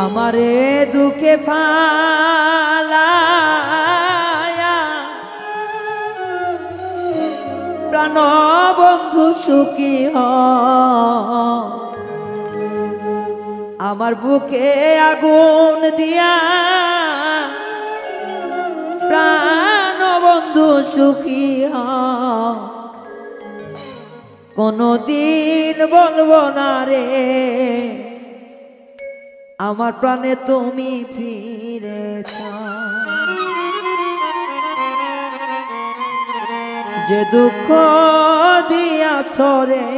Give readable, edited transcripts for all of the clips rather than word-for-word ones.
আমারে দুঃখে ফালায়া প্রাণ বন্ধু সুখী হ আমার বুকে আগুন দিয়া প্রাণ বন্ধু সুখী হ কোনদিন বলবো না রে আমার প্রাণে তুমি ফিরেছ যে দুঃখ দিয়াছ রে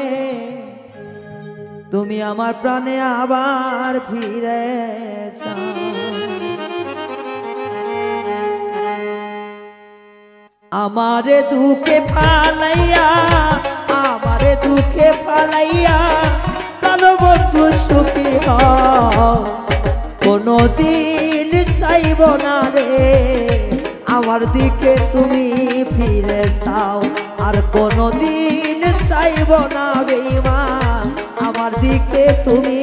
তুমি আমার প্রাণে আবার ফিরেছ আমারে দুঃখে ফালাইয়া আমারে দুঃখে ফালাইয়া প্রাণ বন্ধু সুখী হও কোনদিন চাইব না রে আমার দিকে তুমি ফিরে যাও আর কোনদিন চাইব না বেঈমান আমার দিকে তুমি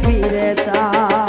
ফিরে যাও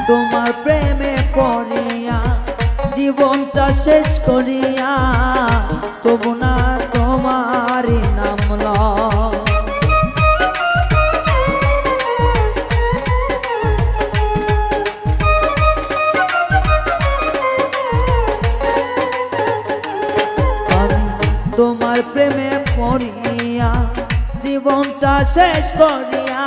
তোমার প্রেমে পড়িয়া জীবনটা শেষ করিয়া তবু না তোমার নাম লও আমি তোমার প্রেমে পড়িয়া জীবনটা শেষ করিয়া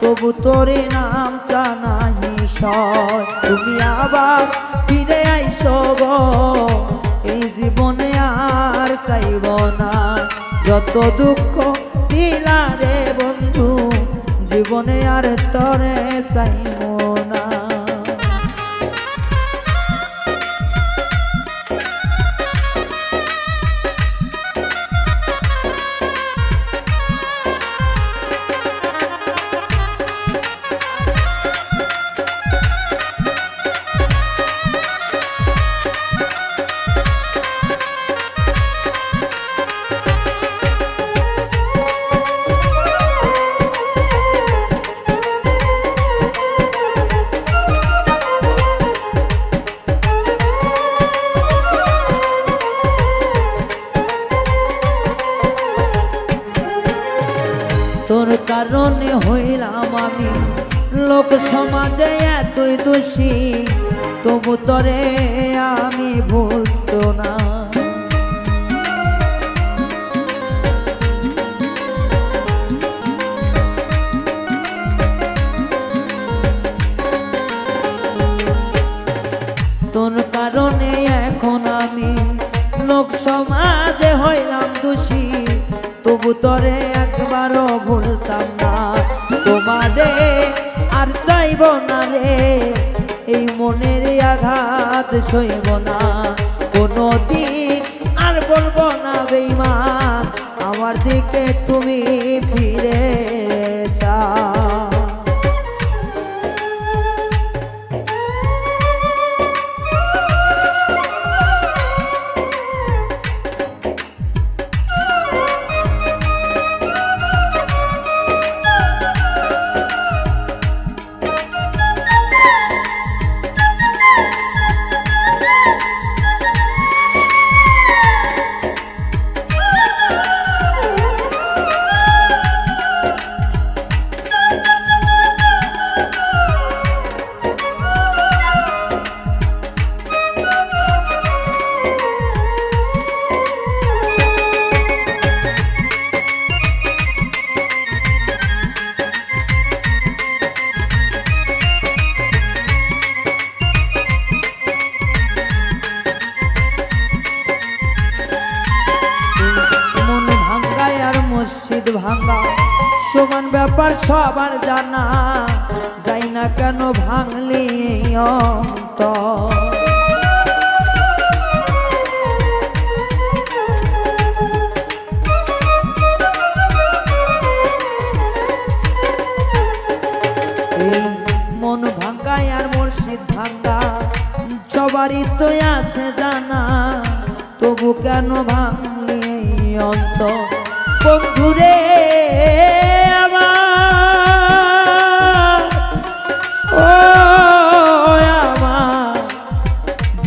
তবু তোরে নামটা নাহি সয় তুমি আবার ফিরে আইসো গো এই জীবনে আর চাইব না যত দুঃখ দিলা রে বন্ধু জীবনে আর তরে চাইব না তোর কারণে হইলাম আমি লোক সমাজে এতই দোষী তবু তরে আমি ভুলতো না তোর কারণে এখন আমি লোক সমাজে হইলাম দোষী তবু তরে একবারও ভুলতাম না তোমারে আর চাইব না রে এই মনের আঘাত সইব না কোনদিন আর বলবো না বেঈমান আমার দিকে তুমি ফিরে যাও মূল্যবান ব্যাপার সবার জানা, যাই না কেন ভাঙলি অন্তর। এই মন ভাঙ্গায় আর মুর্শিদ ভাঙ্গা সবারই তো আছে জানা, তবু কেন ভাঙলি অন্তর। বন্ধুরে আমার, ও আমার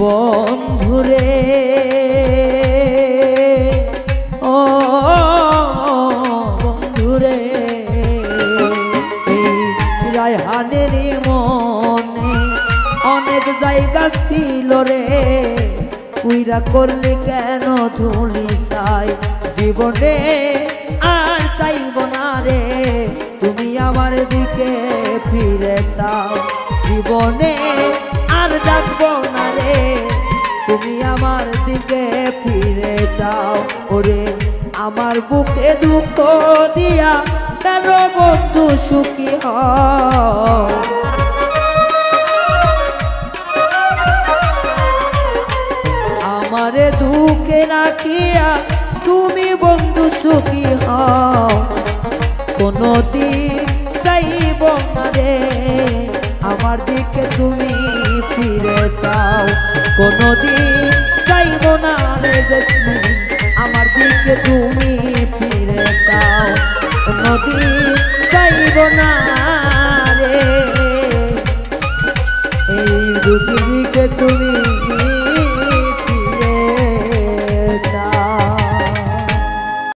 বন্ধুরে, ও বন্ধুরে, এই রায়হানের মনে অনেক জায়গা ছিল রে, উইরা করলি কেন ধুলি চাই জীবনে আর চাইব না রে, তুমি আমার দিকে ফিরে চাও জীবনে আর ডাকবো না রে, তুমি আমার দিকে ফিরে চাও। ওরে আমার বুকে দুঃখ দিয়া কেন বন্ধু সুখী হও, আমারে দুঃখে রাখিয়া তুমি বন্ধু সুখী হও। কোনদিন চাইব না রে আমার দিকে তুমি ফিরে চাও, কোনদিন চাইব না রে জেসমিন আমার দিকে তুমি ফিরে চাও, কোনদিন চাইব না রে এই পৃথিবীকে তুমি